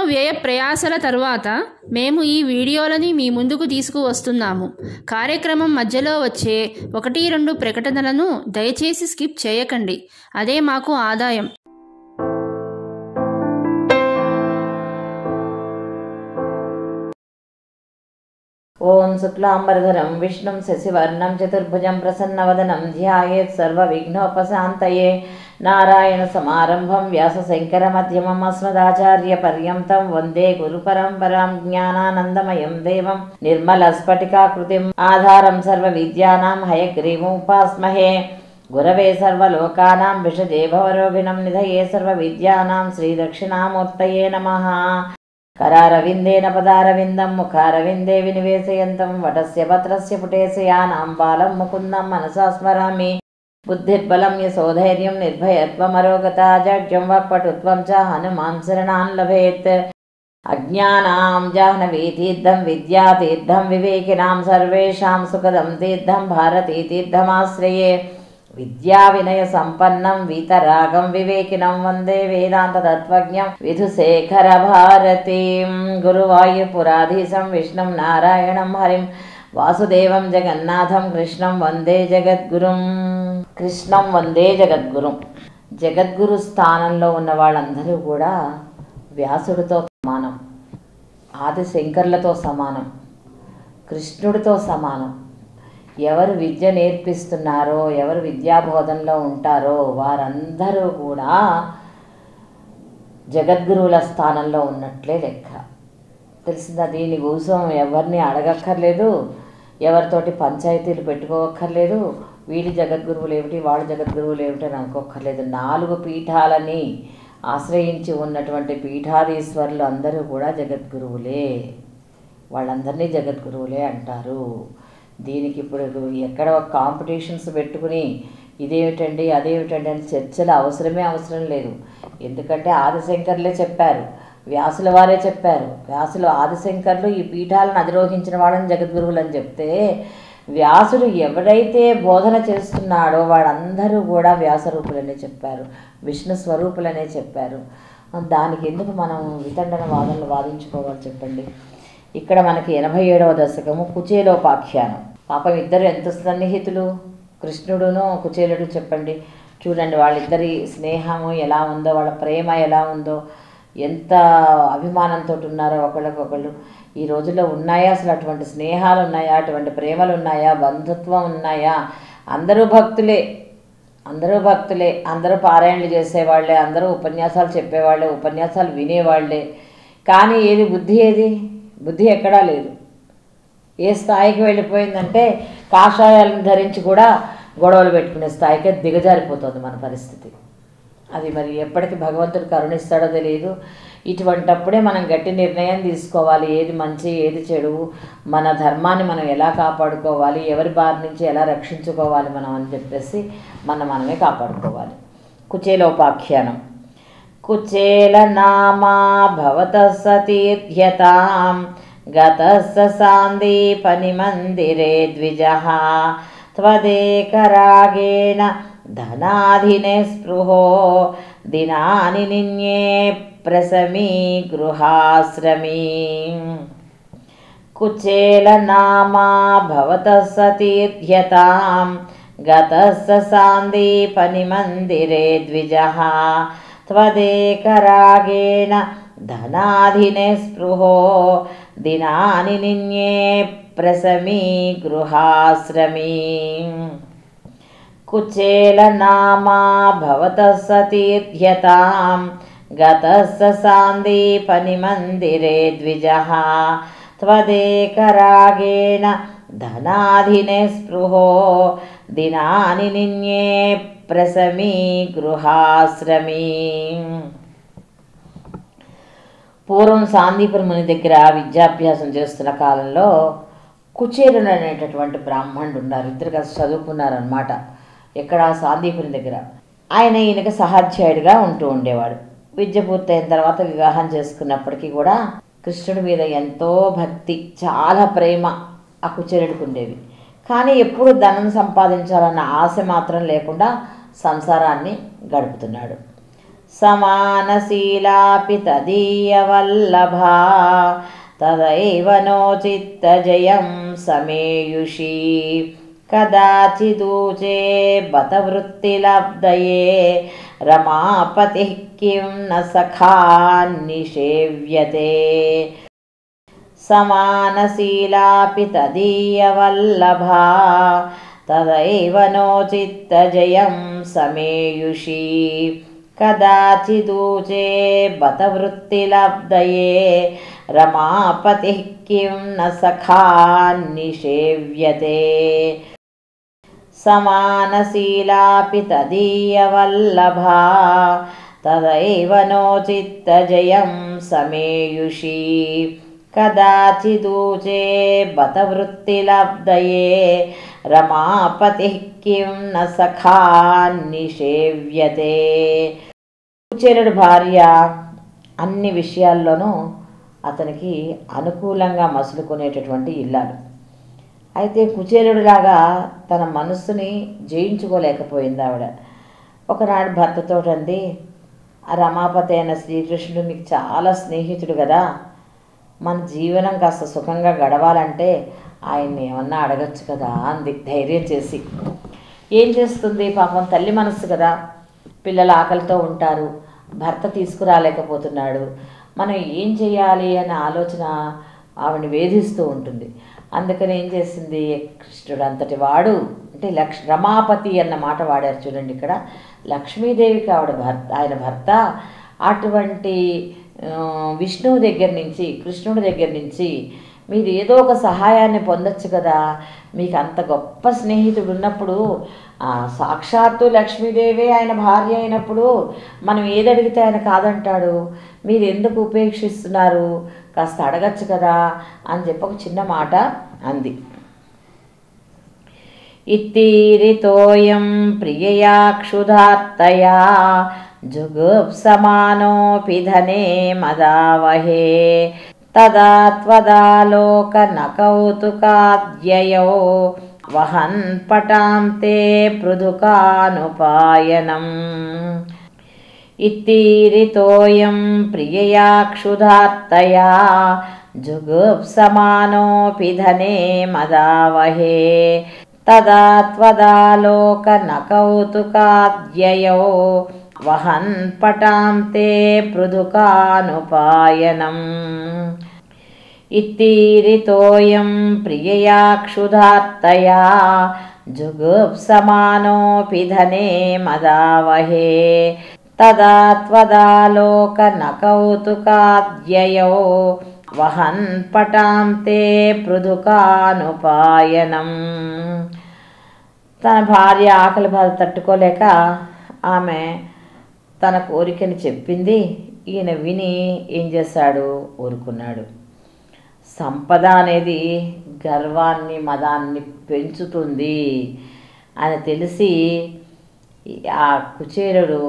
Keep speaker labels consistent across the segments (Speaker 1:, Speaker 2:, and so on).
Speaker 1: వ్యయ ప్రయాసల తరువాత మేము ఈ వీడియోలని మీ ముందుకు తీసుకువస్తున్నాము. కార్యక్రమం మధ్యలో వచ్చే 1-2 ప్రకటనలను దయచేసి స్కిప్ చేయకండి. అదే మాకు ఆదాయం.
Speaker 2: ఓం శుక్లాంబరధరం విష్ణుం శశివర్ణం చతుర్భుజం ప్రసన్నవదనం ధ్యాయేత్ సర్వవిఘ్నోపశాంతయే. నారాయణ సమారంభం వ్యాస శంకర మధ్యమం అస్మదాచార్య పర్యంతం వందే గురు పరంపరాం. జ్ఞానానందమయం దేవం నిర్మల స్ఫటికాకృతిం ఆధారం సర్వ విద్యానాం హయగ్రీవముపాస్మహే. గురవే సర్వలోకానాం విషజే భవరోగిణం నిధయే సర్వ విద్యానాం శ్రీ దక్షిణామూర్తయే నమః. करारविंदेन पदारविंदं मुखारविंदे विनिवेशयन्तं वटस्य पत्रस्य पुटेशयानां बालं मुकुन्दं मनसा स्मरामि. बुद्धिर्बलं यशोधैर्यं निर्भयत्वमरोगता जड्यं वक्पटुत्वं च हनुमान् शरणान् लभेत्. अज्ञानां जाह्नवीतीर्थं विद्यातीर्थं विवेकिनां सर्वेषां सुखदं तीर्थं भारतीतीर्थमाश्रये. विद्या विनय संपन्नं वीतरागं विवेकिनं वंदे वेदांत तत्त्वज्ञं विधुशेखर भारतीं. गुरुवायुपुराधीशं विष्णुं नारायणं हरिं वासुदेवं जगन्नाथं कृष्णं वंदे जगद्गुरुं. కృష్ణం వందే జగద్గురుం. జగద్గురు స్థానంలో ఉన్న వాళ్ళందరూ కూడా వ్యాసుడితో సమానం, ఆదిశంకర్లతో సమానం, కృష్ణుడితో సమానం. ఎవరు విద్య నేర్పిస్తున్నారో, ఎవరు విద్యాబోధనలో ఉంటారో వారందరూ కూడా జగద్గురువుల స్థానంలో ఉన్నట్లే లెక్క. తెలిసిందా? దీని కోసం ఎవరిని అడగక్కర్లేదు, ఎవరితోటి పంచాయతీలు పెట్టుకోక్కర్లేదు. వీళ్ళు జగద్గురువులు ఏమిటి, వాళ్ళు జగద్గురువులు ఏమిటి అని అనుకోక్కర్లేదు. 4 పీఠాలని ఆశ్రయించి ఉన్నటువంటి పీఠాధీశ్వరులు అందరూ కూడా జగద్గురువులే. వాళ్ళందరినీ జగద్గురువులే అంటారు. దీనికి ఇప్పుడు ఎక్కడ కాంపిటీషన్స్ పెట్టుకుని ఇదేమిటండి అదేమిటండి అని చర్చలు అవసరం లేదు. ఎందుకంటే ఆదిశంకర్లే చెప్పారు, వ్యాసుల వారే చెప్పారు. వ్యాసులు ఆదిశంకర్లు ఈ పీఠాలను అధిరోహించిన వాళ్ళని జగద్గురువులు అని చెప్తే, వ్యాసుడు ఎవరైతే బోధన చేస్తున్నాడో వాళ్ళందరూ కూడా వ్యాసరూపులనే చెప్పారు, విష్ణు స్వరూపులనే చెప్పారు. దానికి ఎందుకు మనం వితండన వాదనలు వాదించుకోవాలి చెప్పండి. ఇక్కడ మనకి 87వ దశకము కుచేలోపాఖ్యానం. పాపం ఇద్దరు ఎంత సన్నిహితులు, కృష్ణుడును కుచేలుడు. చెప్పండి, చూడండి వాళ్ళిద్దరి స్నేహము ఎలా ఉందో, వాళ్ళ ప్రేమ ఎలా ఉందో, ఎంత అభిమానంతో ఉన్నారో ఒకళ్ళకొకళ్ళు. ఈ రోజుల్లో ఉన్నాయా అసలు అటువంటి స్నేహాలు ఉన్నాయా, అటువంటి ప్రేమలు ఉన్నాయా, బంధుత్వం ఉన్నాయా? అందరూ భక్తులే, అందరూ పారాయణలు చేసేవాళ్లే, అందరూ ఉపన్యాసాలు చెప్పేవాళ్లే, ఉపన్యాసాలు వినేవాళ్లే. కానీ బుద్ధి ఎక్కడా లేదు. ఏ స్థాయికి వెళ్ళిపోయిందంటే కాషాయాలను ధరించి కూడా గొడవలు పెట్టుకునే స్థాయికే దిగజారిపోతుంది మన పరిస్థితి. అది మరి ఎప్పటికి భగవంతుడు కరుణిస్తాడో తెలియదు. ఇటువంటప్పుడే మనం గట్టి నిర్ణయం తీసుకోవాలి. ఏది మంచి, ఏది చెడు, మన ధర్మాన్ని మనం ఎలా కాపాడుకోవాలి, ఎవరి బారి నుంచి ఎలా రక్షించుకోవాలి మనం అని చెప్పేసి మనమే కాపాడుకోవాలి. కుచేలోపాఖ్యానం. కుచేల నామా భవతః సతీర్థ్యతాం గతః సాందీపని మందిరే ద్విజః త్వదేకరాగేణ ధనాధినే స్పృహో దినాని నిన్యే ప్రసమీ గృహాశ్రమీ. కుచేల నామా భవతః సతీర్థ్యతాం గతః సాందీపని మందిరే ద్విజః త్వదేకరాగేణ ధనాధినే స్పృహో దినాని నిన్యే ప్రసమీ గృహాశ్రమీ. కుచేల నామా భవతః సతీర్థ్యతాం గతః సాందీపని మందిరే ద్విజః త్వదేకరాగేణ ధనాధినే స్పృహో దినాని నిన్యే ప్రసమీ గృహాశ్రమీ. పూర్వం సాందీపుర ముని దగ్గర విద్యాభ్యాసం చేస్తున్న కాలంలో కుచేలుడు అనేటటువంటి బ్రాహ్మణుడు ఉన్నారు. ఇద్దరు కలిసి చదువుకున్నారనమాట. ఎక్కడ? సాందీపుని దగ్గర. ఈయనకి సహాధ్యాయుడిగా ఉంటూ ఉండేవాడు. విద్య పూర్తయిన తర్వాత వివాహం చేసుకున్నప్పటికీ కూడా కృష్ణుడి మీద ఎంతో భక్తి, చాలా ప్రేమ ఆ కుచేలుడికి ఉండేవి. కానీ ఎప్పుడు ధనం సంపాదించాలన్న ఆశ మాత్రం లేకుండా సంసారాన్ని గడుపుతున్నాడు. समानशीलापि तदीयवल्लभा तदैव नो चित्तजयं समेयुषी कदाचिदूचे बत वृत्तिलब्धये रमापतिः किं न सखा निषेव्यते समानशीलापि तदीयवल्लभा तदैव नो चित्तजयं समेयुषी कदाचिदूचे बत वृत्तिलब्धये रमापतिः किं न सखा निषेव्यते समानशीलापि तदीयवल्लभा तदैव नो चित्तजयं समेयुषी कदाचिदूचे बत वृत्तिलब्धये रमापतिः किं न सखा निषेव्यते। కుచేలుడి భార్య అన్ని విషయాల్లోనూ అతనికి అనుకూలంగా మసులుకునేటటువంటి ఇల్లాలు. అయితే కుచేలుడిలాగా తన మనస్సుని జయించుకోలేకపోయింది ఆవిడ. ఒకనాడు భర్తతో అంది, ఆ రమాపతి అయిన శ్రీకృష్ణుడు నీకు చాలా స్నేహితుడు కదా, మన జీవనం కాస్త సుఖంగా గడవాలంటే ఆయన్ని ఏమన్నా అడగచ్చు కదా అంది ధైర్యం చేసి. ఏం చేస్తుంది పాపం, తల్లి మనస్సు కదా, పిల్లల ఆకలితో ఉంటారు, భర్త తీసుకురాలేకపోతున్నాడు, మనం ఏం చేయాలి అనే ఆలోచన ఆవిడని వేధిస్తూ ఉంటుంది. అందుకని ఏం చేసింది, కృష్ణుడు అంతటి వాడు అంటే రమాపతి అన్న మాట వాడారు చూడండి ఇక్కడ, లక్ష్మీదేవికి ఆయన భర్త అటువంటి విష్ణువు దగ్గర నుంచి కృష్ణుడి దగ్గర నుంచి మీరు ఏదో ఒక సహాయాన్ని పొందొచ్చు కదా, మీకు అంత గొప్ప స్నేహితుడు ఉన్నప్పుడు, సాక్షాత్తు లక్ష్మీదేవి ఆయన భార్య అయినప్పుడు మనం ఏది అడిగితే ఆయన కాదంటాడు, మీరు ఎందుకు ఉపేక్షిస్తున్నారు, కాస్త అడగచ్చు కదా అని చెప్పి ఒక చిన్న మాట అంది. ఇత్తీరితోయం ప్రియయా క్షుధార్తయా జుగుప్సమానోపి ధనే మదావహే తదా త్వదాలోక నకౌతుకాద్యయో వహన్ పటాం తే పృథుకానుపాయనం. ఇత్తీరితోయం ప్రియయా క్షుధార్తయా జుగుప్సమానోపి ధనే మదావహే తదా త్వదాలోక నకౌతుకాద్యయో వహన్ పటాం తే పృథుకానుపాయనం. ఇత్తీరితోయం ప్రియయా క్షుధార్తయా జుగుప్సమానోపి ధనే మదావహే తదా త్వదాలోక నకౌతుకాద్యయో వహన్ పటాం తే పృథుకానుపాయనం. తన భార్య ఆకలి బాధ తట్టుకోలేక ఆమె తన కోరికని చెప్పింది. ఈయన విని ఏం చేశాడు, ఊరుకున్నాడు. సంపద అనేది గర్వాన్ని మదాన్ని పెంచుతుంది అని తెలిసి ఆ కుచేలుడు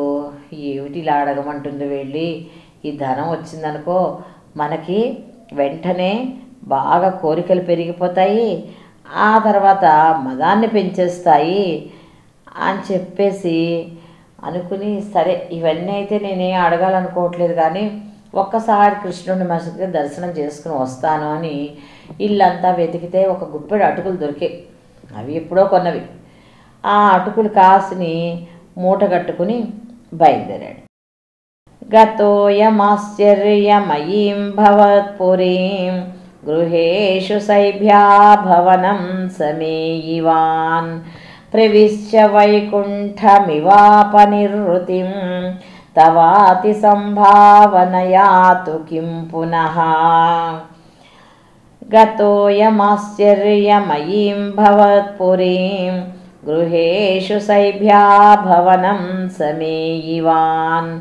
Speaker 2: ఏమిటిలా అడగమంటుంది, వెళ్ళి ఈ ధనం వచ్చిందనుకో మనకి వెంటనే బాగా కోరికలు పెరిగిపోతాయి, ఆ తర్వాత మదాన్ని పెంచేస్తాయి అని చెప్పేసి అనుకుని, సరే ఇవన్నీ అయితే నేనే అడగాలనుకోవట్లేదు కానీ ఒక్కసారి కృష్ణుడిని మనసుకి దర్శనం చేసుకుని వస్తాను అని ఇల్లంతా వెతికితే ఒక గుప్పెడు అటుకులు దొరికాయి. అవి ఎప్పుడో కొన్నవి. ఆ అటుకులు కాసిని మూట కట్టుకుని బయలుదేరాడు. గతోయమాశ్చర్యమయీం భవత్పురీం గృహేషు సైభ్యా భవనం సమేయివాన్ ప్రవిశ్య వైకుంఠమివాపనిర్వృతిం తవాతి సంభావనయాతు కిం పునః. గతోయమాశ్చర్యమయీం భవత్పురీం గృహేషు సైభ్యా భవనం సమేయివాన్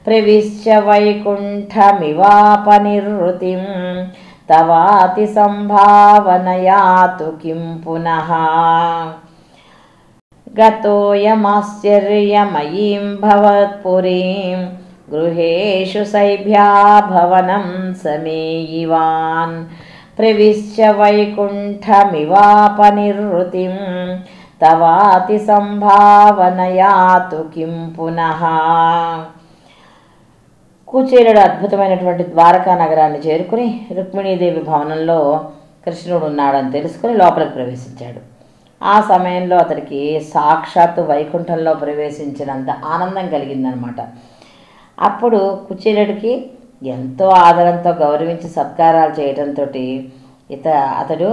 Speaker 2: ప్రవిశ్య వైకుంఠమివాపనిర్వృతిం తవాతి సంభావనయాతు కిం పునః. గతోయమాశ్చర్యమయీం భవత్పురీం గృహేషు సైభ్యా భవనం సమేయివాన్ ప్రవిశ్య వైకుంఠమివాపనిర్వృతిం తవాతి సంభావనయాతు కిం పునః. కుచేలుడు అద్భుతమైనటువంటి ద్వారకా నగరాన్ని చేరుకుని రుక్మిణీదేవి భవనంలో కృష్ణుడు ఉన్నాడని తెలుసుకుని లోపలికి ప్రవేశించాడు. ఆ సమయంలో అతడికి సాక్షాత్తు వైకుంఠంలో ప్రవేశించినంత ఆనందం కలిగిందనమాట. అప్పుడు కుచేలుడికి ఎంతో ఆదరంతో గౌరవించి సత్కారాలు చేయడంతో అతడు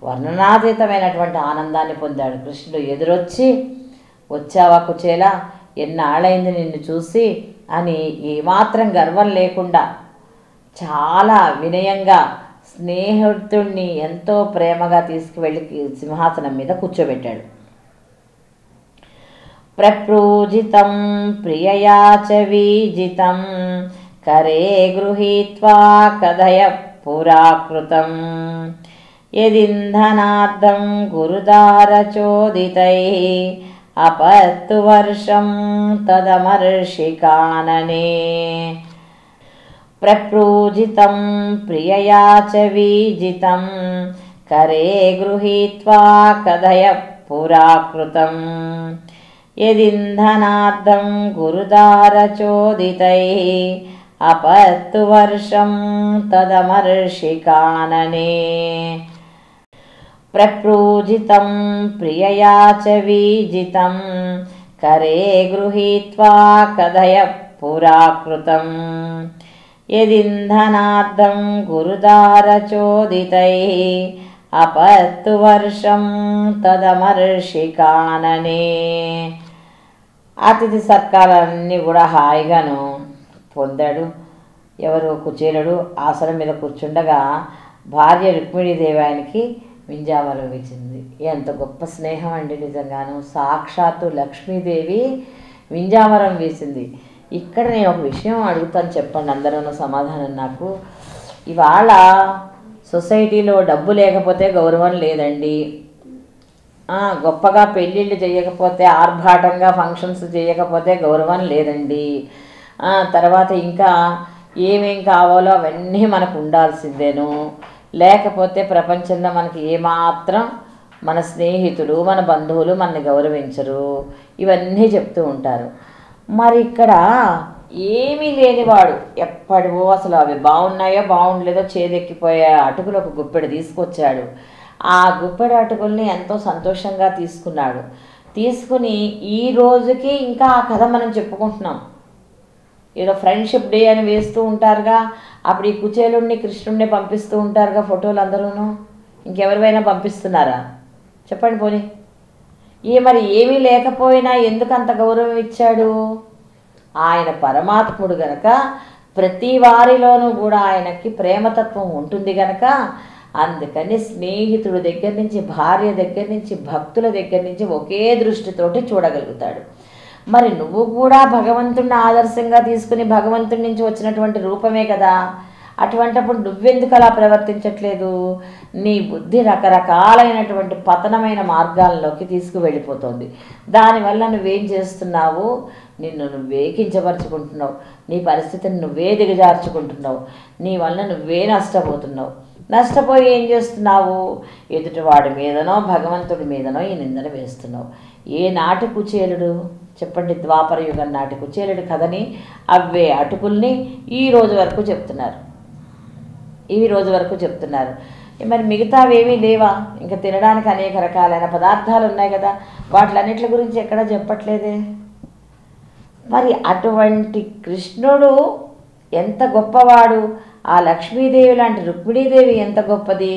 Speaker 2: వర్ణనాతీతమైనటువంటి ఆనందాన్ని పొందాడు. కృష్ణుడు ఎదురొచ్చి, వచ్చావా కుచేలా, ఎన్నాళ్ళైంది నిన్ను చూసి అని ఏమాత్రం గర్వం లేకుండా చాలా వినయంగా స్నేహితుడిని ఎంతో ప్రేమగా తీసుకువెళ్ళి సింహాసనం మీద కూర్చోబెట్టాడు. ప్రప్రూజితం ప్రియయా చ వీజితం కరే గృహీత్వా కథయ పురాకృతం యదింధనార్థం గురుదారచోదితై అపత్తు వర్షం తదమర్షికాననే. ప్రప్రూజితం ప్రియయా చ వీజితం కరే గృహీత్వా కథయ పురాకృతం యదింధనార్థం గురుదారచోదితై అపత్తు వర్షం తదమర్షికాననే. ప్రప్రూజితం ప్రియయా చ వీజితం కరే గృహీత్వా కథయ పురాకృతం యదింధనార్థం గురుదారచోదితై అపత్తు వర్షం తదమర్షికాననే. అతిథి సత్కారాలన్నీ కూడా హాయిగాను పొందాడు. ఎవరు? కుచేలుడు ఆసనం మీద కూర్చుండగా భార్య రుక్మిణీదేవి ఆయనకి వింజామరం ఇచ్చింది. ఎంత గొప్ప స్నేహం అండి నిజంగాను. సాక్షాత్తు లక్ష్మీదేవి వింజామరం వేసింది. ఇక్కడ నేను ఒక విషయం అడుగుతాను, చెప్పండి అందరూ సమాధానం నాకు. ఇవాళ సొసైటీలో డబ్బు లేకపోతే గౌరవం లేదండి, గొప్పగా పెళ్ళిళ్ళు చేయకపోతే, ఆర్భాటంగా ఫంక్షన్స్ చేయకపోతే గౌరవం లేదండి, తర్వాత ఇంకా ఏమేం కావాలో అవన్నీ మనకు ఉండాల్సిందేను, లేకపోతే ప్రపంచంలో మనకి ఏమాత్రం మన స్నేహితులు మన బంధువులు మనని గౌరవించరు, ఇవన్నీ చెప్తూ ఉంటారు. మరి ఇక్కడ ఏమీ లేనివాడు ఎప్పటివో అసలు అవి బాగున్నాయో బాగుండలేదో చేదెక్కిపోయే అటుకులు ఒక గుప్పెడు తీసుకొచ్చాడు. ఆ గుప్పెడు అటుకుల్ని ఎంతో సంతోషంగా తీసుకున్నాడు. తీసుకుని ఈ రోజుకి ఇంకా ఆ కథ మనం చెప్పుకుంటున్నాం. ఏదో ఫ్రెండ్షిప్ డే అని వేస్తూ ఉంటారుగా, అప్పుడు ఈ కుచేలుడిని కృష్ణుడిని పంపిస్తూ ఉంటారుగా ఫోటోలు అందరూను. ఇంకెవరివైనా పంపిస్తున్నారా చెప్పండి పోనీ. మరి ఏమీ లేకపోయినా ఎందుకు అంత గౌరవం ఇచ్చాడు? ఆయన పరమాత్ముడు గనక ప్రతి వారిలోనూ కూడా ఆయనకి ప్రేమతత్వం ఉంటుంది గనక అందుకని స్నేహితుడి దగ్గర నుంచి, భార్య దగ్గర నుంచి, భక్తుల దగ్గర నుంచి ఒకే దృష్టితోటి చూడగలుగుతాడు. మరి నువ్వు కూడా భగవంతుడిని ఆదర్శంగా తీసుకుని భగవంతుడి నుంచి వచ్చినటువంటి రూపమే కదా, అటువంటిప్పుడు నువ్వెందుకు అలా ప్రవర్తించట్లేదు? నీ బుద్ధి రకరకాలైనటువంటి పతనమైన మార్గాల్లోకి తీసుకువెళ్ళిపోతుంది. దానివల్ల నువ్వేం చేస్తున్నావు? నిన్ను నువ్వే కించపరుచుకుంటున్నావు, నీ పరిస్థితిని నువ్వే దిగజార్చుకుంటున్నావు, నీ వల్ల నువ్వే నష్టపోతున్నావు. నష్టపోయి ఏం చేస్తున్నావు? ఎదుటివాడి మీదనో భగవంతుడి మీదనో ఈ నిందన వేస్తున్నావు. ఏ నాటి కుచేలుడు చెప్పండి? ద్వాపర యుగం నాటి కుచేలుడి కథని అవే అటుకుల్ని ఈ రోజు వరకు చెప్తున్నారు. మరి మిగతావేమీ లేవా? ఇంకా తినడానికి అనేక రకాలైన పదార్థాలు ఉన్నాయి కదా, వాటిలన్నిటి గురించి ఎక్కడా చెప్పట్లేదే. మరి అటువంటి కృష్ణుడు ఎంత గొప్పవాడు, ఆ లక్ష్మీదేవి లాంటి రుక్మిణీదేవి ఎంత గొప్పది.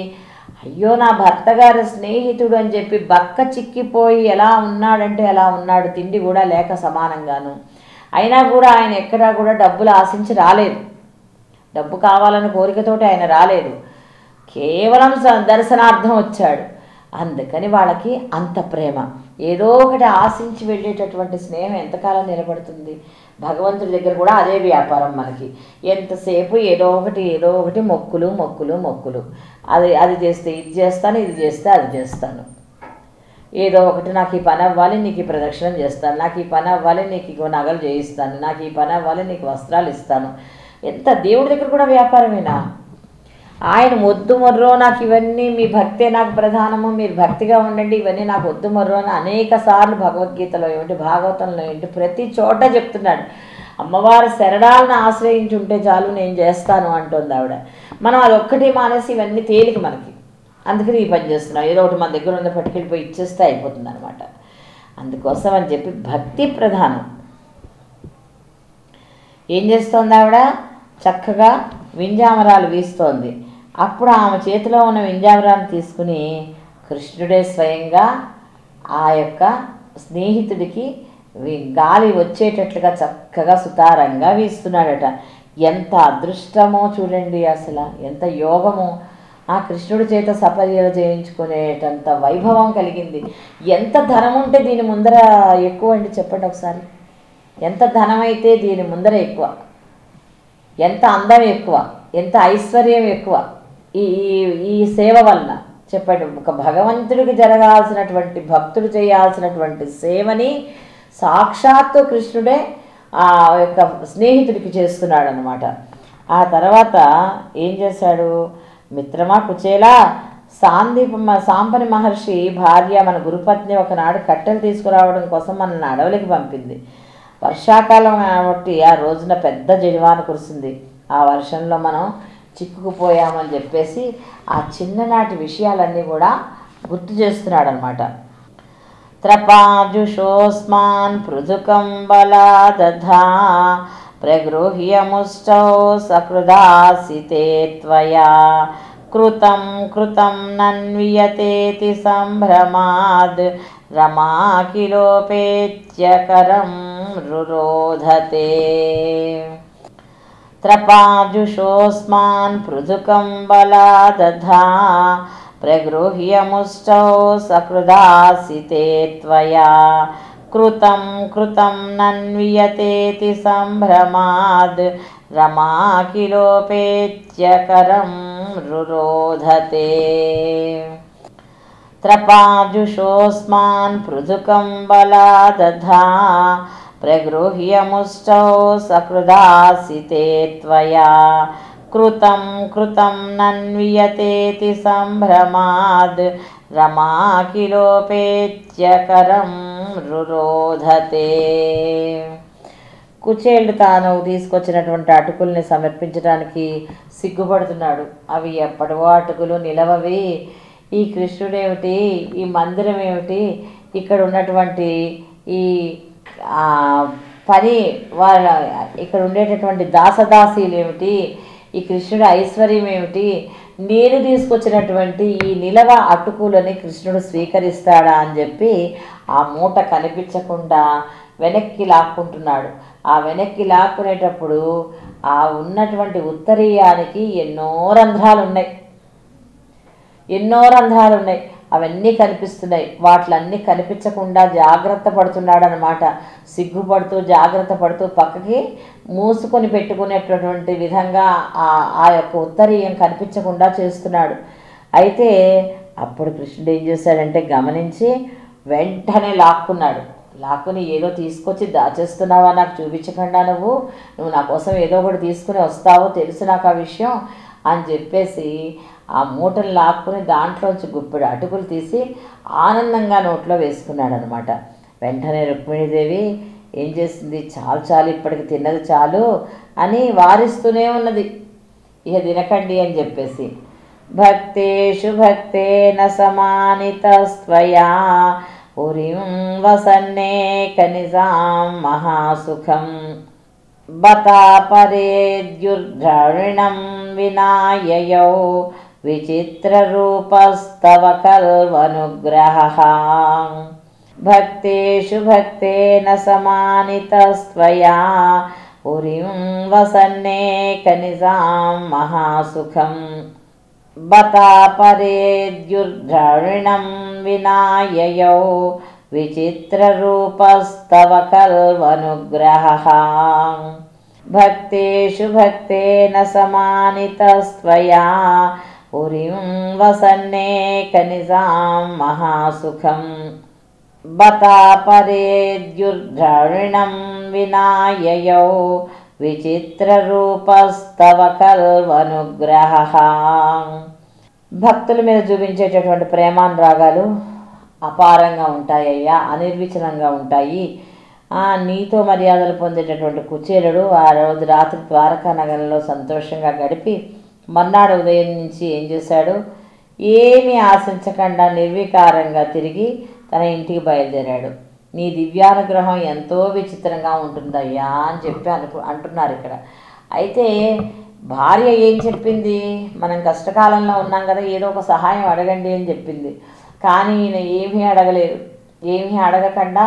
Speaker 2: అయ్యో నా భర్త గారి స్నేహితుడు అని చెప్పి బక్క చిక్కిపోయి ఎలా ఉన్నాడంటే ఎలా ఉన్నాడు, తిండి కూడా లేక సమానంగాను. అయినా కూడా ఆయన ఎక్కడా కూడా డబ్బులు ఆశించి రాలేదు, డబ్బు కావాలని కోరికతోటి ఆయన రాలేదు, కేవలం దర్శనార్థం వచ్చాడు. అందుకని వాళ్ళకి అంత ప్రేమ. ఏదో ఒకటి ఆశించి వెళ్ళేటటువంటి స్నేహం ఎంతకాలం నిలబడుతుంది? భగవంతుడి దగ్గర కూడా అదే వ్యాపారం మనకి. ఎంతసేపు ఏదో ఒకటి మొక్కులు. అది చేస్తే ఇది చేస్తాను, ఇది చేస్తే అది చేస్తాను. ఏదో ఒకటి నాకు ఈ పని అవ్వాలి, నీకు ఈ ప్రదక్షిణం చేస్తాను, నాకు ఈ పని అవ్వాలి, నీకు ఇంకో నగలు చేయిస్తాను, నాకు ఈ పని అవ్వాలి, నీకు వస్త్రాలు ఇస్తాను. ఎంత దేవుడి దగ్గర కూడా వ్యాపారమేనా? ఆయన వద్దు మొర్రో నాకు ఇవన్నీ, మీ భక్తే నాకు ప్రధానము, మీరు భక్తిగా ఉండండి, ఇవన్నీ నాకు వద్దు మొర్రో అని అనేక సార్లు భగవద్గీతలో ఏమిటి, భాగవతంలో ఏంటి, ప్రతి చోట చెప్తున్నాడు. అమ్మవారి శరణాలను ఆశ్రయించి ఉంటే చాలు, నేను చేస్తాను అంటుంది ఆవిడ. మనం అదొక్కటి మానేసి ఇవన్నీ తేలిక మనకి, అందుకని ఈ పని చేస్తున్నాం. ఏదో ఒకటి మన దగ్గర ఉన్న పట్టుకెళ్ళిపోయి ఇచ్చేస్తే అయిపోతుంది అనమాట. అందుకోసం అని చెప్పి భక్తి ప్రధానం. ఏం చేస్తోంది ఆవిడ? చక్కగా వింజామరాలు వీస్తోంది. అప్పుడు ఆమె చేతిలో ఉన్న వింజామరాన్ని తీసుకుని కృష్ణుడే స్వయంగా ఆ యొక్క స్నేహితుడికి గాలి వచ్చేటట్లుగా చక్కగా సుతారంగా వీస్తున్నాడట. ఎంత అదృష్టమో చూడండి, అసలు ఎంత యోగమో. ఆ కృష్ణుడి చేత సపర్యలు చేయించుకునేటంత వైభవం కలిగింది. ఎంత ధనం ఉంటే దీని ముందర ఎక్కువ అండి చెప్పండి ఒకసారి. ఎంత ధనం అయితే దీని ముందర ఎక్కువ, ఎంత అందం ఎక్కువ, ఎంత ఐశ్వర్యం ఎక్కువ ఈ ఈ సేవ వలన చెప్పండి. ఒక భగవంతుడికి జరగాల్సినటువంటి, భక్తుడు చేయాల్సినటువంటి సేవని సాక్షాత్తు కృష్ణుడే ఆ యొక్క స్నేహితుడికి చేస్తున్నాడు అనమాట. ఆ తర్వాత ఏం చేశాడు? మిత్రమా కుచేలా, సాంపని మహర్షి భార్య మన గురుపత్ని ఒకనాడు కట్టెలు తీసుకురావడం కోసం మనల్ని అడవులకి పంపింది. వర్షాకాలం కాబట్టి ఆ రోజున పెద్ద జడివాన కురిసింది. ఆ వర్షంలో మనం చిక్కుకుపోయామని చెప్పేసి ఆ చిన్ననాటి విషయాలన్నీ కూడా గుర్తు చేస్తున్నాడు అనమాట. త్రపాజుషోస్మాన్ పృథుకం బలాదధా ప్రగృహ్యముష్టౌ సకృదాసితే త్వయా కృతం కృతం నన్వియతేతి సంభ్రమాద్ రమాకిలోపేత్యకరం రురోధతే. త్రపాజుషోస్మాన్ పృథుకం బలాదధా ప్రగృహ్యముష్టౌ సకృదాసితే త్వయా కృతం కృతం నన్వియతేతి సంభ్రమాద్ రమాకిలోపేత్యకరం రురోధతే. త్రపాజుషోస్మాన్ పృథుకం బలాదధా ప్రగృహ్యముష్టౌ సకృదాసితే త్వయా కృతం కృతం నన్వియతేతి సంభ్రమాద్ రమాకిలోపేత్యకరం రురోధతే. కుచేలుడు తాను తీసుకొచ్చినటువంటి అటుకుల్ని సమర్పించడానికి సిగ్గుపడుతున్నాడు. అవి ఎప్పటివో అటుకులు, నిలవవి. ఈ కృష్ణుడేమిటి, ఈ మందిరం ఏమిటి, ఇక్కడ ఉన్నటువంటి ఈ పని వాళ్ళ, ఇక్కడ ఉండేటటువంటి దాసదాసీలు ఏమిటి, ఈ కృష్ణుడి ఐశ్వర్యం ఏమిటి, నేను తీసుకొచ్చినటువంటి ఈ నిలవ అటుకులని కృష్ణుడు స్వీకరిస్తాడా అని చెప్పి ఆ మూట కనిపించకుండా వెనక్కి లాక్కుంటున్నాడు. ఆ వెనక్కి లాక్కునేటప్పుడు ఆ ఉన్నటువంటి ఉత్తరీయానికి ఎన్నో రంధ్రాలు ఉన్నాయి. అవన్నీ కనిపిస్తున్నాయి. వాటిలన్నీ కనిపించకుండా జాగ్రత్త పడుతున్నాడు అనమాట. సిగ్గుపడుతూ జాగ్రత్త పడుతూ పక్కకి మూసుకొని పెట్టుకునేటటువంటి విధంగా ఆ యొక్క ఉత్తరీయం కనిపించకుండా చేస్తున్నాడు. అయితే అప్పుడు కృష్ణుడు ఏం చేశాడంటే గమనించి వెంటనే లాక్కుని ఏదో తీసుకొచ్చి దాచేస్తున్నావా, నాకు చూపించకుండా నువ్వు నా కోసం ఏదో ఒకటి తీసుకుని వస్తావో తెలుసు నాకు ఆ విషయం అని చెప్పేసి ఆ మూటను లాక్కుని దాంట్లోంచి గుప్పెడు అటుకులు తీసి ఆనందంగా నోట్లో వేసుకున్నాడు అనమాట. వెంటనే రుక్మిణీదేవి ఏం చేసింది? చాలు ఇప్పటికి తిన్నది చాలు అని వారిస్తూనే ఉన్నది. ఇక తినకండి అని చెప్పేసి. భక్తేషు భక్తేన సమానితస్త్వయా పురీం వసన్నే కనిజాం మహాసుఖం బతా పరేద్యుర్ద్రవిణం వినాయయౌ విచిత్రరూపస్తవ కల్వనుగ్రహః. భక్తేషు భక్తేన సమానితస్త్వయా పురీం వసన్నే కనిజాం మహాసుఖం బతా పరేద్యుర్ద్రవిణం వినాయయౌ విచిత్రరూపస్తవ కల్వనుగ్రహః. భక్తేషు భక్తేన సమానితస్త్వయా పురీం వసన్నే కనిజాం మహాసుఖం బతా పరేద్యుర్ద్రవిణం వినాయయౌ విచిత్రరూపస్తవ కల్వనుగ్రహః. భక్తుల మీద చూపించేటటువంటి ప్రేమానురాగాలు అపారంగా ఉంటాయ్యా, అనిర్వచనంగా ఉంటాయి నీతో మర్యాదలు పొందేటటువంటి కుచేలుడు ఆ రోజు రాత్రి ద్వారకా నగరంలో సంతోషంగా గడిపి మర్నాడు ఉదయం నుంచి ఏం చేశాడు, ఏమీ ఆశించకుండా నిర్వికారంగా తిరిగి తన ఇంటికి బయలుదేరాడు. నీ దివ్యానుగ్రహం ఎంతో విచిత్రంగా ఉంటుందయ్యా అని చెప్పి అంటున్నారు ఇక్కడ. అయితే భార్య ఏం చెప్పింది, మనం కష్టకాలంలో ఉన్నాం కదా, ఏదో ఒక సహాయం అడగండి అని చెప్పింది. కానీ ఈయన ఏమీ అడగలేదు. ఏమీ అడగకుండా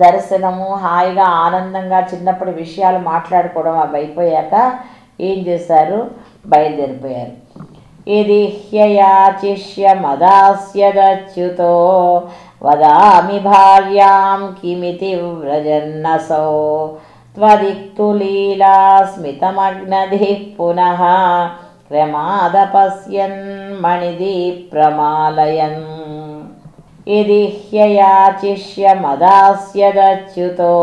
Speaker 2: దర్శనము, హాయిగా ఆనందంగా చిన్నప్పటి విషయాలు మాట్లాడుకోవడం అవి అయిపోయాక ఏం చేశారు, బయలుదేరిపోయారు. ఇది హ్యయాచిష్యమదాస్యదచ్యుతో వదామి భార్యాం కిమితి వ్రజన్నసౌ త్వదిక్తు లీలా స్మితమగ్నధిః పునః క్రమాదపశ్యన్ మణిదీప్రమాలయన్. ఇది హ్యయాచిష్యమదాస్యదచ్యుతో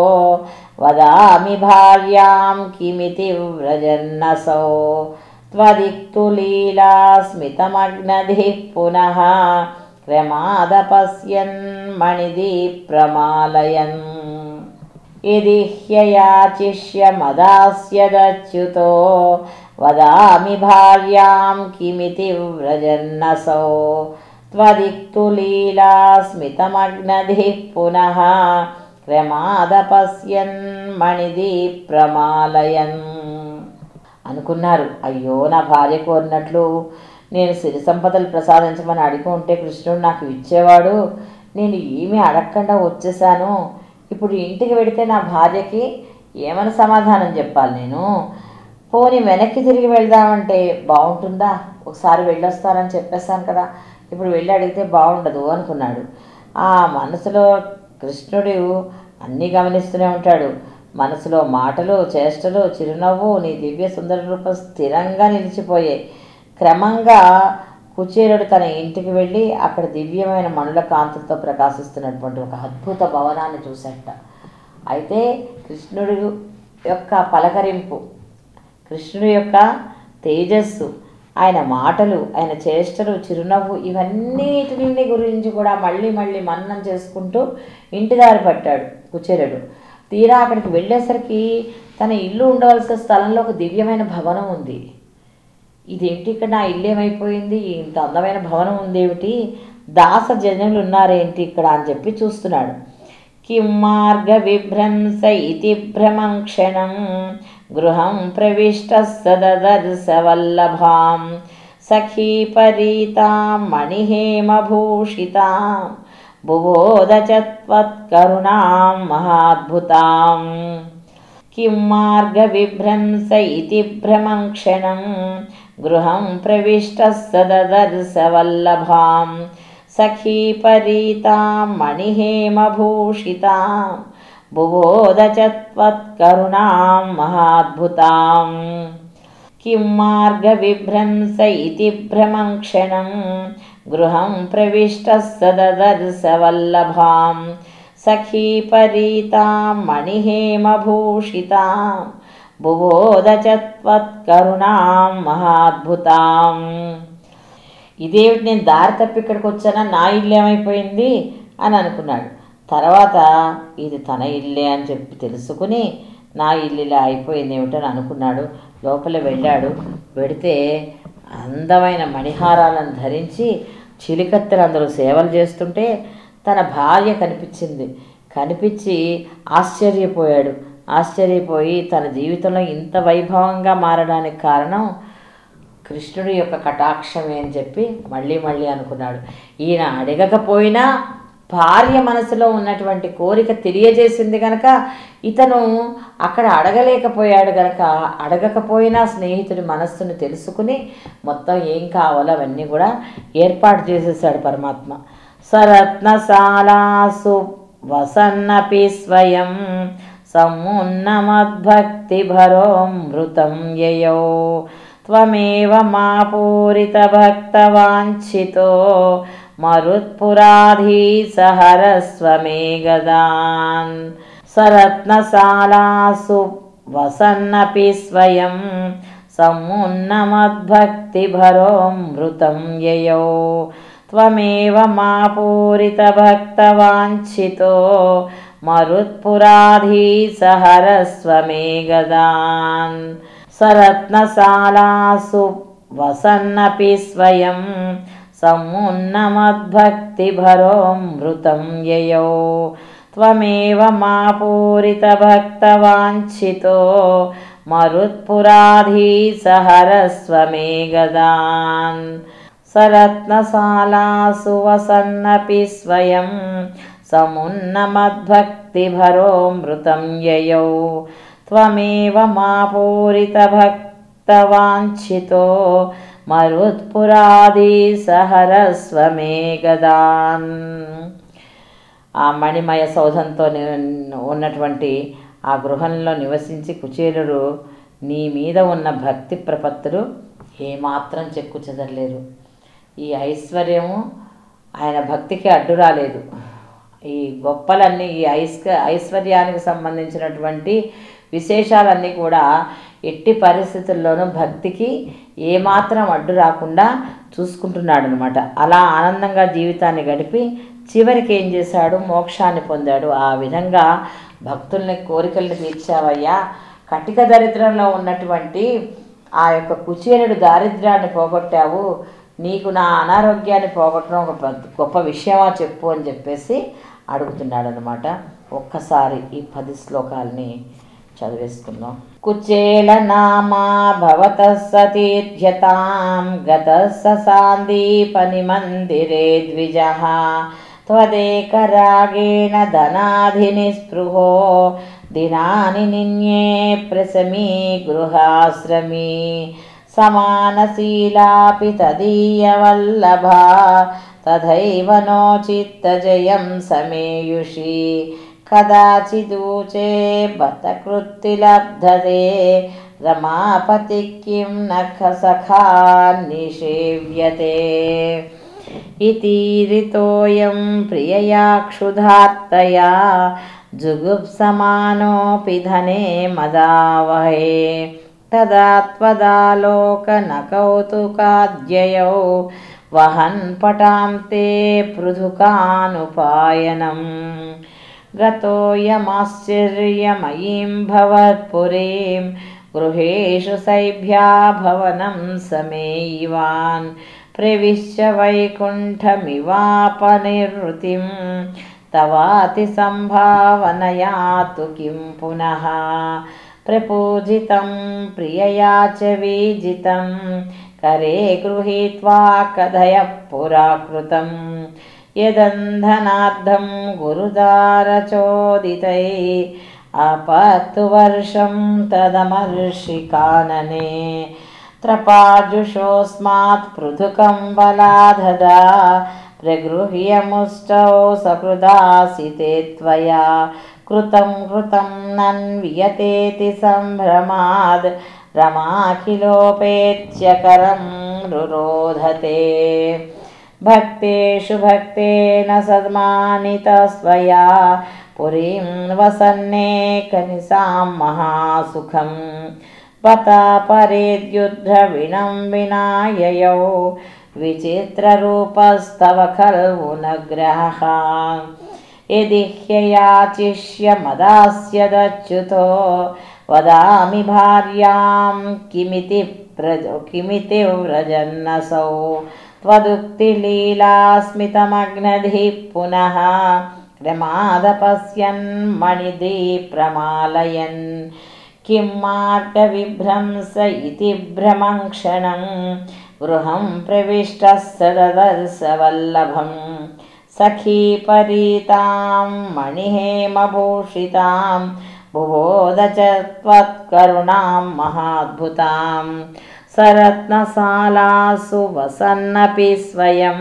Speaker 2: వదామి భార్యాం కిమితి వ్రజన్నసౌ త్వదిక్తు లీలా స్మితమగ్నధిః పునః క్రమాదపశ్యన్ మణిదీప్రమాలయన్. ఇది హ్యయాచిష్యమదాస్యదచ్యుతో వదామి భార్యాం కిమితి వ్రజన్నసౌ త్వదిక్తు లీలా స్మితమగ్నధిః పునః క్రమాదపశ్యన్ మణిదీప్రమాలయన్. అనుకున్నారు, అయ్యో నా భార్య కోరినట్లు నేను సిరి సంపదలు ప్రసాదించమని అడిగి ఉంటే కృష్ణుడు నాకు ఇచ్చేవాడు. నేను ఏమీ అడగకుండా వచ్చేసాను. ఇప్పుడు ఇంటికి వెడితే నా భార్యకి ఏమని సమాధానం చెప్పాలి నేను? పోనీ వెనక్కి తిరిగి వెళ్దామంటే బాగుంటుందా? ఒకసారి వెళ్ళొస్తానని చెప్పేస్తాను కదా, ఇప్పుడు వెళ్ళి అడిగితే బాగుండదు అనుకున్నాడు. ఆ మనసులో కృష్ణుడు అన్నీ గమనిస్తూనే ఉంటాడు. మనసులో మాటలు, చేష్టలు, చిరునవ్వు, నీ దివ్య సుందర రూపం స్థిరంగా నిలిచిపోయాయి. క్రమంగా కుచేలుడు తన ఇంటికి వెళ్ళి అక్కడ దివ్యమైన మణుల కాంతులతో ప్రకాశిస్తున్నటువంటి ఒక అద్భుత భవనాన్ని చూశాట. అయితే కృష్ణుడి యొక్క పలకరింపు, కృష్ణుడి యొక్క తేజస్సు, ఆయన మాటలు, ఆయన చేష్టలు, చిరునవ్వు ఇవన్నిటిని గురించి కూడా మళ్ళీ మళ్ళీ మననం చేసుకుంటూ ఇంటి దారి పట్టాడు కుచేలుడు. తీరా అక్కడికి వెళ్ళేసరికి తన ఇల్లు ఉండవలసిన స్థలంలో ఒక దివ్యమైన భవనం ఉంది. ఇదేంటి, ఇక్కడ నా ఇల్లు ఏమైపోయింది, ఇంత అందమైన భవనం ఉందేమిటి, దాస జనులు ఉన్నారేంటి ఇక్కడ అని చెప్పి చూస్తున్నాడు. కిం మార్గ విభ్రంస ఇతి భ్రమం క్షణం గృహం ప్రవిష్ట సదదర్శ వల్లభాం సఖీ పరీతాం మణిహేమభూషితాం బుబోధ చ త్వత్కరుణాం మహాద్భుతాం. కిం మార్గ విభ్రంస ఇతి భ్రమం క్షణం గృహం ప్రవిష్ట సదదర్శ వల్లభాం సఖీ పరీతాం మణిహేమభూషితాం బుబోధ చ త్వత్కరుణాం మహాద్భుతాం. కిం మార్గ విభ్రంస ఇతి భ్రమం క్షణం గృహం ప్రవిష్ట సదదర్శ వల్లభాం సఖీ పరీతాం మణిహేమభూషితాం బుబోధ చ త్వత్కరుణాం మహాద్భుతాం. ఇదేమిటి, నేను దారి తప్పి ఇక్కడికి వచ్చానా, నా ఇల్లు ఏమైపోయింది అని అనుకున్నాడు. తర్వాత ఇది తన ఇల్లే అని చెప్పి తెలుసుకుని నా ఇల్లు ఇలా అయిపోయింది ఏమిటని అనుకున్నాడు. లోపల వెళ్ళాడు. వెడితే అందమైన మణిహారాలను ధరించి చిలికత్తెలు అందరూ సేవలు చేస్తుంటే తన భార్య కనిపించింది. కనిపించి ఆశ్చర్యపోయాడు. ఆశ్చర్యపోయి తన జీవితంలో ఇంత వైభవంగా మారడానికి కారణం కృష్ణుడి యొక్క కటాక్షమే అని చెప్పి మళ్ళీ మళ్ళీ అనుకున్నాడు. ఈయన అడగకపోయినా భార్య మనసులో ఉన్నటువంటి కోరిక తెలియజేసింది కనుక ఇతను అక్కడ అడగలేకపోయాడు కనుక అడగకపోయినా స్నేహితుడి మనస్సును తెలుసుకుని మొత్తం ఏం కావాలో అవన్నీ కూడా ఏర్పాటు చేసేసాడు పరమాత్మ. సరత్నశాలాసు వసన్నపి స్వయం సమున్నమద్భక్తి భరోమృతం యయో త్వమేవ మా పూరిత భక్తవాంఛితో మరుత్పురాధీసహరస్వమే గదాన్. సరత్నశాలాసు వసన్నపి స్వయం సమున్నమద్భక్తి భరోమృతం యయో త్వమేవ మా పూరిత భక్తవాంఛితో मरुत्पुराधीसहरस्व मे गदान् सरत्नशालासु वसन्नपि स्वयं समुन्नमद्भक्तिभरोऽमृतं ययौ त्वमेव मा पूरितभक्तवाञ्छितो मरुत्पुराधीसहरस्व मे गदान् सरत्नशालासु वसन्नपि स्वयं समुन्नमद्भक्तिभरोऽमृतं ययौ त्वमेव मा पूरितभक्तवाञ्छितो మరుత్పురాధీసహరస్వ మే గదాన్. ఆ మణిమయ సౌధంతో ఉన్నటువంటి ఆ గృహంలో నివసించి కుచేలుడు నీ మీద ఉన్న భక్తి ప్రపత్తులు ఏమాత్రం చెక్కు చెదరలేరు. ఈ ఐశ్వర్యము ఆయన భక్తికి అడ్డు రాలేదు. ఈ గొప్పలన్నీ ఈ ఐశ్వర్యానికి సంబంధించినటువంటి విశేషాలన్నీ కూడా ఎట్టి పరిస్థితుల్లోనూ భక్తికి ఏమాత్రం అడ్డు రాకుండా చూసుకుంటున్నాడు అనమాట. అలా ఆనందంగా జీవితాన్ని గడిపి చివరికి ఏం చేశాడు? మోక్షాన్ని పొందాడు. ఆ విధంగా భక్తుల్ని కోరికల్ని తీర్చావయ్యా. కటిక దరిద్రంలో ఉన్నటువంటి ఆ యొక్క కుచేలుడు దారిద్ర్యాన్ని పోగొట్టావు. నీకు నా అనారోగ్యాన్ని పోగొట్టడం ఒక గొప్ప విషయమా చెప్పు అని చెప్పేసి అడుగుతున్నాడు అనమాట. ఒక్కసారి ఈ 10 శ్లోకాలని చదివేసుకుందాం. కుచేల నామా భవతః సతీర్ధ్యతాం గతః సాందీపని మందిరే ద్విజః త్వదేకరాగేణ ధనాధినిస్పృహో దినాని నిన్యే ప్రసమీ గృహాశ్రమీ సమానశీలాపి తదీయవల్లభా తథైవ నో చిత్తజయం సమేయుషి కదాచిదూచే బతకృత్తి లబ్ధతే రమాపతి కిం నఖ సఖా నిషేవ్యతే ఇతీరితోయం ప్రియయా క్షుధార్తయా జుగుప్సమానోపి ధనే మదావహే తదా త్వదాలోకనకౌతుకాద్యయౌ వహన్ పటాం తే పృథుకానుపాయనం గతోయమాశ్చర్యమయీం భవత్పురీం గృహేషు సైభ్యా భవనం సమేయివాన్ ప్రవిశ్య వైకుంఠమివాపనివృత్తిం తవాతి సంభావనయాతు కిం పునః ప్రపూజితం ప్రియయా చ వీజితం కరే గృహీత్వా కథయ పురాకృతం యదంధనార్థం గురుదారచోదితై ఆపత్తు వర్షం తదమర్షి కాననే త్రపాజుషోస్మాత్ పృథుకం బలాధదా ప్రగృహ్యముష్టౌ సకృదాసితే త్వయా కృతం కృతం నన్వియతేతి సంభ్రమాద్ రమాఖిలోపేత్యకరం రురోధతే భక్తేషు భక్తేన సన్మానితస్వయా పురీం వసన్నేకనిశాం మహాసుఖం బతా పరేద్యుద్ధవిణం వినాయయౌ విచిత్రరూపస్తవ ఖల్వు నగ్రహః యది హ్యయాచిష్య మదాస్యదచ్యుతో వదామి భార్యాం కిమితి వ్రజన్నసౌ త్వదుక్తిలీలాస్మితమగ్నధి పునః రమాదపశ్యన్ మణిదీప్రమాలయన్ కిం మార్గవిభ్రంస ఇతి భ్రమం క్షణం గృహం ప్రవిష్టః సదదర్శ వల్లభం సఖీ పరీతాం మణిహేమభూషితాం బుబోధ చ త్వత్కరుణాం మహాద్భుతాం సరత్నశాలాసు వసన్నపి స్వయం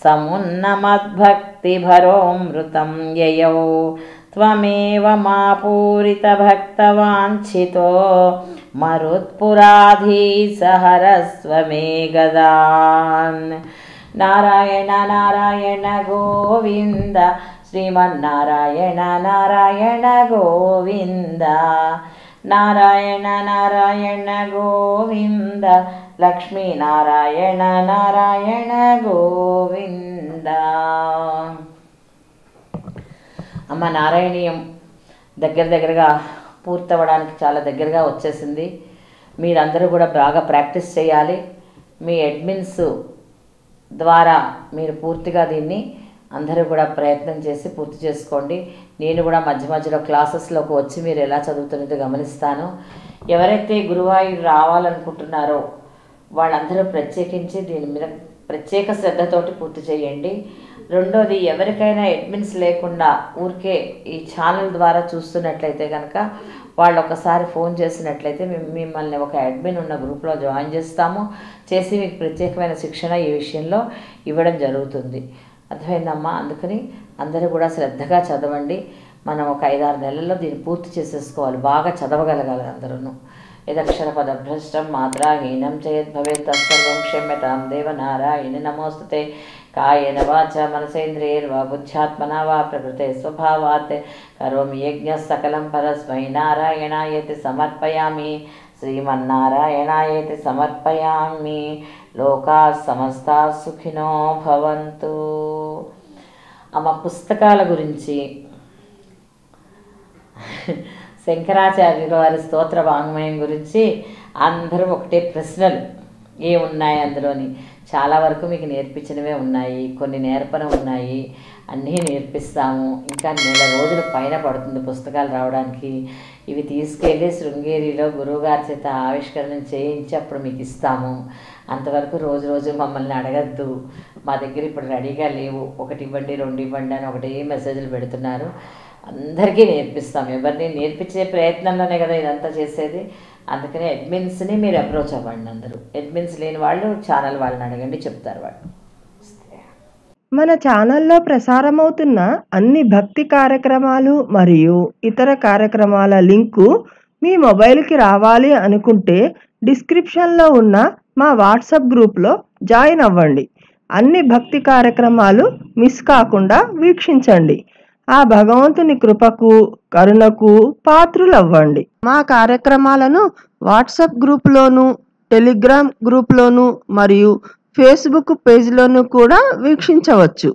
Speaker 2: సమున్నమద్భక్తిభరోమృతం యయౌ త్వమేవ మా పూరితభక్తవాంఛితో మరుత్పురాధీసహరస్వ మే గదాన్. నారాయణ నారాయణ గోవింద శ్రీమన్నారాయణ నారాయణ గోవింద నారాయణ నారాయణ గోవింద లక్ష్మీనారాయణ నారాయణ గోవింద. అమ్మ నారాయణీయం దగ్గరగా పూర్తవడానికి చాలా దగ్గరగా వచ్చేసింది. మీరందరూ కూడా బాగా ప్రాక్టీస్ చేయాలి. మీ అడ్మిన్స్ ద్వారా మీరు పూర్తిగా దీన్ని అందరూ కూడా ప్రయత్నం చేసి పూర్తి చేసుకోండి. నేను కూడా మధ్య మధ్యలో క్లాసెస్లోకి వచ్చి మీరు ఎలా చదువుతున్నదో గమనిస్తాను. ఎవరైతే గురువాయూరు రావాలనుకుంటున్నారో వాళ్ళందరూ ప్రత్యేకించి దీని మీద ప్రత్యేక శ్రద్ధతోటి పూర్తి చేయండి. రెండోది, ఎవరికైనా అడ్మిన్స్ లేకుండా ఊరికే ఈ ఛానల్ ద్వారా చూస్తున్నట్లయితే కనుక వాళ్ళు ఒకసారి ఫోన్ చేసినట్లయితే మిమ్మల్ని ఒక అడ్మిన్ ఉన్న గ్రూప్లో జాయిన్ చేసి మీకు ప్రత్యేకమైన శిక్షణ ఈ విషయంలో ఇవ్వడం జరుగుతుంది. అర్థమైందమ్మా? అందుకని అందరూ కూడా శ్రద్ధగా చదవండి. మనం ఒక 5-6 నెలల్లో దీన్ని పూర్తి చేసేసుకోవాలి. బాగా చదవగలగాలి అందరూ. యదక్షర పదభ్రష్టం మాత్రాహీనం చేద్భవేత్ తత్సర్వం క్షమ్యతాం దేవనారాయణ నమోస్తుతే. కాయేన వాచ మనసేంద్రియైర్వా బుద్ధ్యాత్మనా వా ప్రకృతే స్వభావాత్ కరోమి యజ్ఞ సకలం పరస్మై నారాయణాయేతి సమర్పయామి. శ్రీమన్నారాయణాయేతి సమర్పయామి. లోకా సమస్తా సుఖినో భవంతు. అమ్మ పుస్తకాల గురించి శంకరాచార్యుల వారి స్తోత్ర వాంగ్మయం గురించి అందరూ ఒకటే ప్రశ్నలు ఏమున్నాయి అందులోని. చాలా వరకు మీకు నేర్పించినవే ఉన్నాయి, కొన్ని నేర్పన ఉన్నాయి, అన్నీ నేర్పిస్తాము. ఇంకా 1 నెల రోజుల పైన పడుతుంది పుస్తకాలు రావడానికి. ఇవి తీసుకెళ్ళి శృంగేరిలో గురువుగారి చేత ఆవిష్కరణ చేయించి అప్పుడు మీకు ఇస్తాము. అంతవరకు రోజు మమ్మల్ని అడగద్దు. మా దగ్గర ఇప్పుడు రెడీగా లేవు. 1 ఇవ్వండి 2 ఇవ్వండి అని ఒకటే మెసేజ్లు పెడుతున్నారు. అందరికీ నేర్పిస్తాం. ఎవరిని నేర్పించే ప్రయత్నంలోనే కదా ఇదంతా చేసేది. అందుకనే అడ్మిన్స్ని మీరు అప్రోచ్ అవ్వండి. అందరూ అడ్మిన్స్ లేని వాళ్ళు ఛానల్ వాళ్ళని అడగండి, చెప్తారు వాళ్ళు.
Speaker 3: మన ఛానల్లో ప్రసారమవుతున్న అన్ని భక్తి కార్యక్రమాలు మరియు ఇతర కార్యక్రమాల లింకు మీ మొబైల్కి రావాలి అనుకుంటే డిస్క్రిప్షన్లో ఉన్న మా వాట్సాప్ గ్రూప్లో జాయిన్ అవ్వండి. అన్ని భక్తి కార్యక్రమాలు మిస్ కాకుండా వీక్షించండి. ఆ భగవంతుని కృపకు కరుణకు పాత్రులవ్వండి. మా కార్యక్రమాలను వాట్సాప్ గ్రూప్లోను, టెలిగ్రామ్ గ్రూప్లోను మరియు ఫేస్బుక్ పేజ్లోను కూడా వీక్షించవచ్చు.